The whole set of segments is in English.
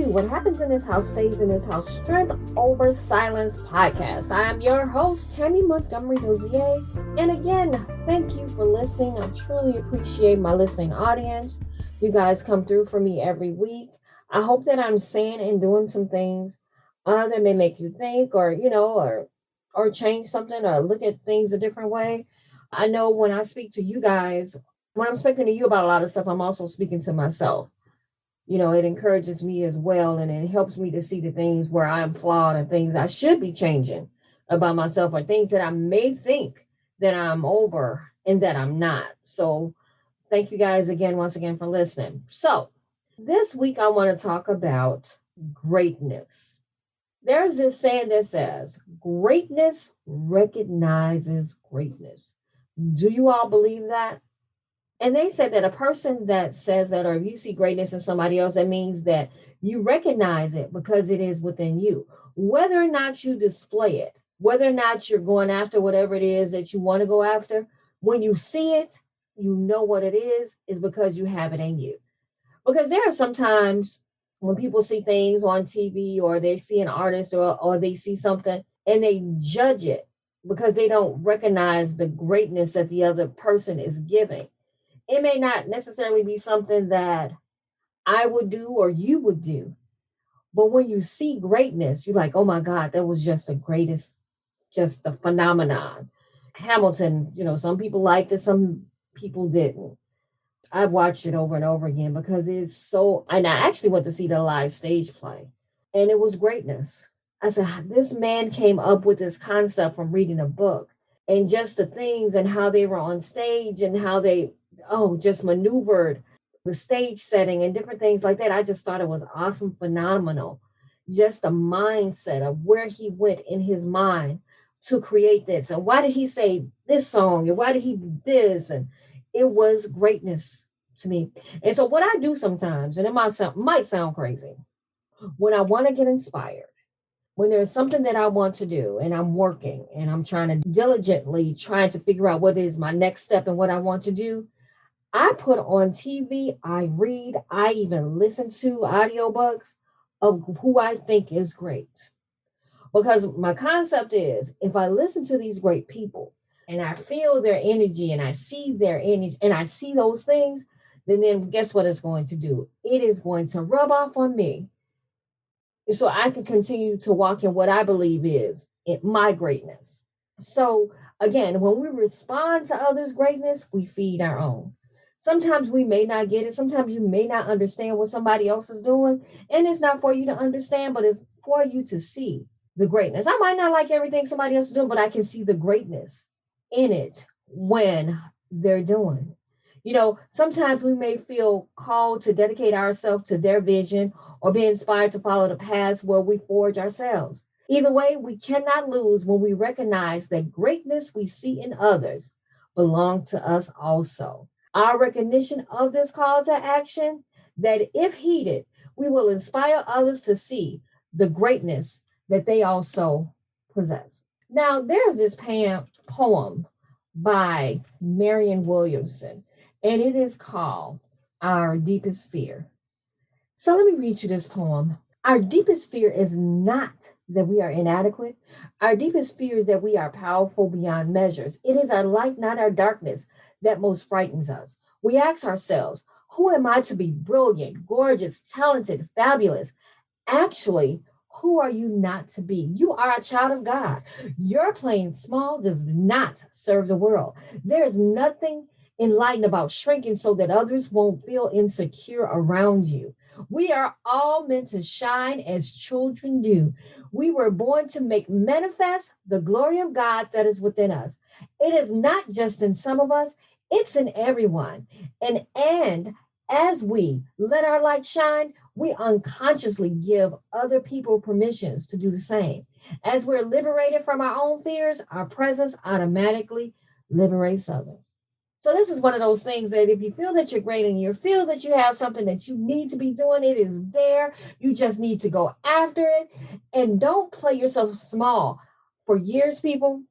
to What Happens in This House Stays in This House Strength Over Silence podcast. I am your host, Tammy Montgomery Dozier. And again, thank you for listening. I truly appreciate my listening audience. You guys come through for me every week. I hope that I'm saying and doing some things that may make you think or change something or look at things a different way. I know when I speak to you guys, when I'm speaking to you about a lot of stuff, I'm also speaking to myself. It encourages me as well, and it helps me to see the things where I'm flawed and things I should be changing about myself, or things that I may think that I'm over and that I'm not. So thank you guys once again for listening. So this week I want to talk about greatness. There's this saying that says, greatness recognizes greatness. Do you all believe that? And they said that a person that says that, or if you see greatness in somebody else, that means that you recognize it because it is within you. Whether or not you display it, whether or not you're going after whatever it is that you want to go after, when you see it, you know what it is because you have it in you. Because there are sometimes when people see things on TV, or they see an artist, or they see something and they judge it because they don't recognize the greatness that the other person is giving. It may not necessarily be something that I would do or you would do. But when you see greatness, you're like, oh my God, that was just the greatest, just the phenomenon. Hamilton, some people liked it, some people didn't. I've watched it over and over again because it's so, and I actually went to see the live stage play, and it was greatness. I said, this man came up with this concept from reading a book, and just the things and how they were on stage and how they just maneuvered the stage setting and different things like that. I just thought it was awesome, phenomenal. Just the mindset of where he went in his mind to create this. And why did he say this song? And why did he do this? And it was greatness to me. And so what I do sometimes, and it might sound crazy, when I want to get inspired, when there's something that I want to do and I'm working and I'm trying to diligently trying to figure out what is my next step and what I want to do, I put on TV, I read, I even listen to audiobooks of who I think is great. Because my concept is, if I listen to these great people and I feel their energy and I see their energy and I see those things, then guess what it's going to do? It is going to rub off on me, so I can continue to walk in what I believe is my greatness. So again, when we respond to others' greatness, we feed our own. Sometimes we may not get it. Sometimes you may not understand what somebody else is doing. And it's not for you to understand, but it's for you to see the greatness. I might not like everything somebody else is doing, but I can see the greatness in it when they're doing. Sometimes we may feel called to dedicate ourselves to their vision or be inspired to follow the paths where we forge ourselves. Either way, we cannot lose when we recognize that greatness we see in others belong to us also. Our recognition of this call to action, that if heeded, we will inspire others to see the greatness that they also possess. Now, there's this poem by Marianne Williamson, and it is called Our Deepest Fear. So let me read you this poem. Our deepest fear is not that we are inadequate. Our deepest fear is that we are powerful beyond measures. It is our light, not our darkness, that most frightens us. We ask ourselves, who am I to be brilliant, gorgeous, talented, fabulous? Actually, who are you not to be? You are a child of God. Your playing small does not serve the world. There is nothing enlightened about shrinking so that others won't feel insecure around you. We are all meant to shine as children do. We were born to make manifest the glory of God that is within us. It is not just in some of us, it's in everyone. And as we let our light shine, we unconsciously give other people permissions to do the same. As we're liberated from our own fears, our presence automatically liberates others. So this is one of those things that if you feel that you're great and you feel that you have something that you need to be doing, it is there. You just need to go after it, and don't play yourself small. For years, people,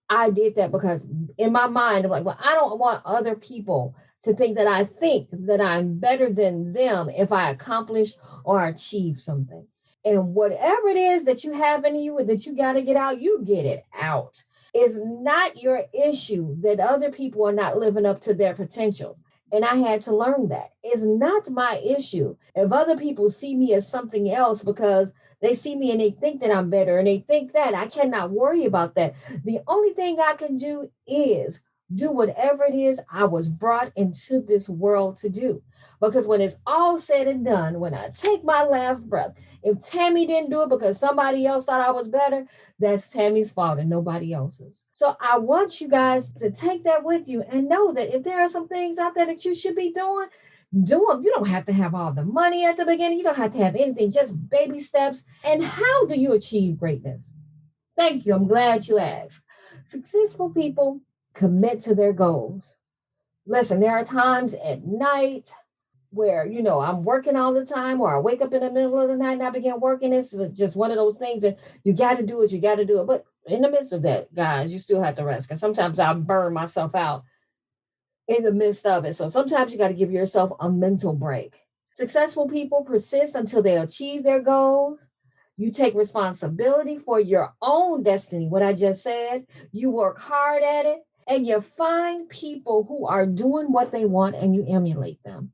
I did that because in my mind, I'm like, well, I don't want other people to think that I'm better than them if I accomplish or achieve something. And whatever it is that you have in you that you got to get out, you get it out. It's not your issue that other people are not living up to their potential. And I had to learn that. It's not my issue. If other people see me as something else because they see me and they think that I'm better and they think that, I cannot worry about that. The only thing I can do is do whatever it is I was brought into this world to do. Because when it's all said and done, when I take my last breath, if Tammy didn't do it because somebody else thought I was better, that's Tammy's fault and nobody else's. So I want you guys to take that with you and know that if there are some things out there that you should be doing, do them. You don't have to have all the money at the beginning. You don't have to have anything, just baby steps. And how do you achieve greatness? Thank you. I'm glad you asked. Successful people commit to their goals. Listen, there are times at night where, I'm working all the time, or I wake up in the middle of the night and I begin working. It's just one of those things that you got to do it. You got to do it. But in the midst of that, guys, you still have to rest. Because sometimes I burn myself out in the midst of it. So sometimes you got to give yourself a mental break. Successful people persist until they achieve their goals. You take responsibility for your own destiny, what I just said. You work hard at it, and you find people who are doing what they want and you emulate them.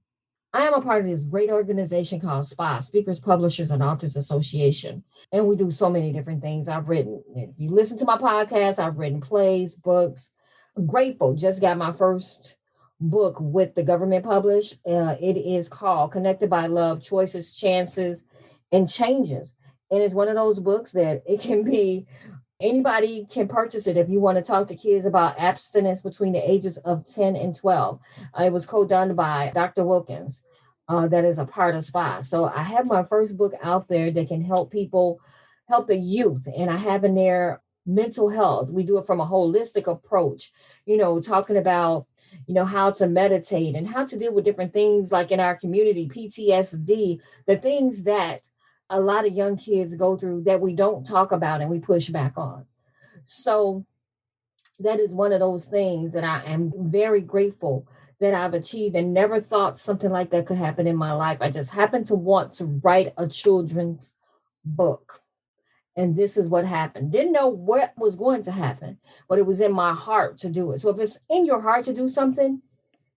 I am a part of this great organization called SPA, Speakers, Publishers, and Authors Association. And we do so many different things. If you listen to my podcast, I've written plays, books. I'm grateful, just got my first book with the government published. It is called Connected by Love, Choices, Chances, and Changes. And it's one of those books that it can be, anybody can purchase it if you want to talk to kids about abstinence between the ages of 10 and 12. It was co-done by Dr. Wilkins, that is a part of SPA. So I have my first book out there that can help people, help the youth. And I have in there mental health. We do it from a holistic approach, talking about, how to meditate and how to deal with different things like in our community, PTSD, the things that a lot of young kids go through that we don't talk about and we push back on. So that is one of those things that I am very grateful that I've achieved and never thought something like that could happen in my life. I just happened to want to write a children's book. And this is what happened. Didn't know what was going to happen, but it was in my heart to do it. So if it's in your heart to do something,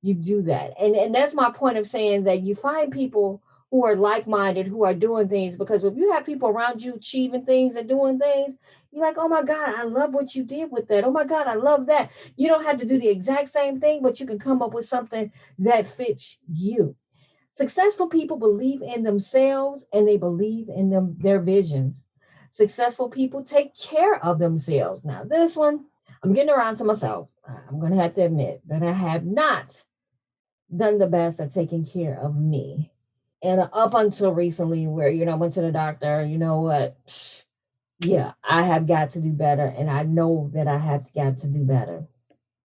you do that. And that's my point of saying that you find people who are like-minded, who are doing things, because if you have people around you achieving things and doing things, you're like, oh my God, I love what you did with that. Oh my God, I love that. You don't have to do the exact same thing, but you can come up with something that fits you. Successful people believe in themselves and they believe in their visions. Successful people take care of themselves. Now, this one, I'm getting around to myself. I'm going to have to admit that I have not done the best at taking care of me. And up until recently, where, I went to the doctor, you know what? Yeah, I have got to do better. And I know that I have got to do better.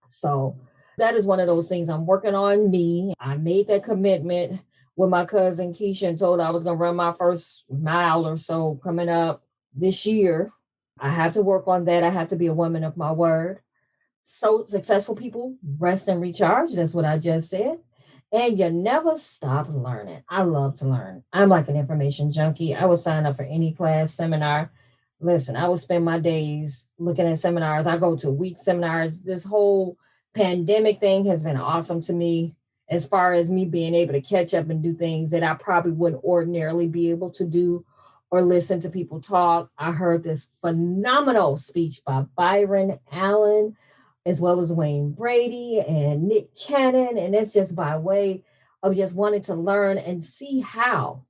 So that is one of those things I'm working on me. I made that commitment with my cousin Keisha and told her I was going to run my first mile or so coming up this year. I have to work on that. I have to be a woman of my word. So successful people rest and recharge. That's what I just said. And you never stop learning. I love to learn. I'm like an information junkie. I would sign up for any class, seminar. Listen, I would spend my days looking at seminars. I go to week seminars. This whole pandemic thing has been awesome to me as far as me being able to catch up and do things that I probably wouldn't ordinarily be able to do or listen to people talk. I heard this phenomenal speech by Byron Allen, as well as Wayne Brady and Nick Cannon. And it's just by way of just wanting to learn and see how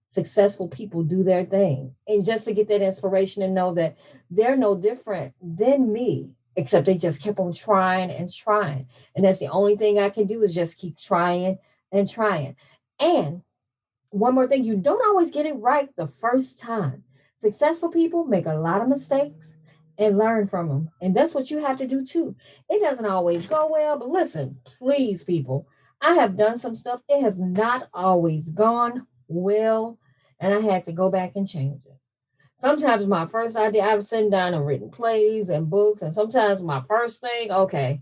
successful people do their thing. And just to get that inspiration and know that they're no different than me, except they just kept on trying and trying. And that's the only thing I can do is just keep trying and trying. And one more thing, you don't always get it right the first time. Successful people make a lot of mistakes and learn from them. And that's what you have to do too. It doesn't always go well, but listen, please, people, I have done some stuff. It has not always gone well, and I had to go back and change it. Sometimes my first idea, I was sitting down and written plays and books, and sometimes my first thing, okay,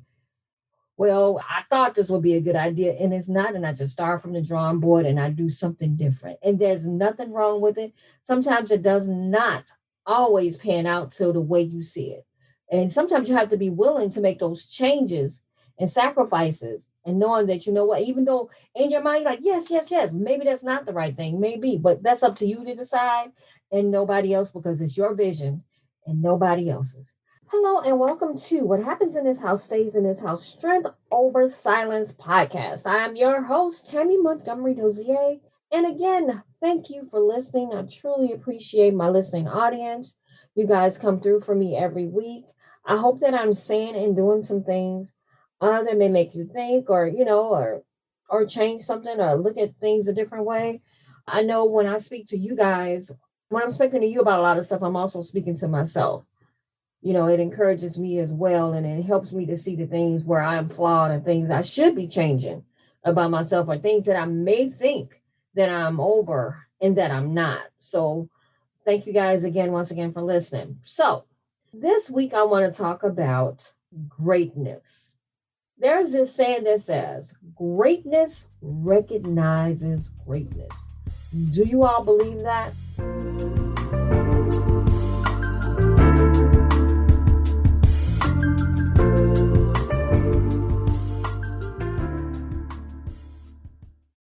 well, I thought this would be a good idea and it's not. And I just start from the drawing board and I do something different. And there's nothing wrong with it. Sometimes it does not always pan out to the way you see it. And sometimes you have to be willing to make those changes and sacrifices and knowing that, you know what, even though in your mind, you're like, yes, yes, yes, maybe that's not the right thing, maybe, but that's up to you to decide and nobody else because it's your vision and nobody else's. Hello and welcome to What Happens in This House Stays in This House Strength Over Silence podcast. I am your host, Tammy Montgomery Dozier. And again, thank you for listening. I truly appreciate my listening audience. You guys come through for me every week. I hope that I'm saying and doing some things that may make you think or change something or look at things a different way. I know when I speak to you guys, when I'm speaking to you about a lot of stuff, I'm also speaking to myself. It encourages me as well. And it helps me to see the things where I'm flawed and things I should be changing about myself or things that I may think that I'm over and that I'm not. So thank you guys again, once again, for listening. So this week, I want to talk about greatness. There's this saying that says, greatness recognizes greatness. Do you all believe that?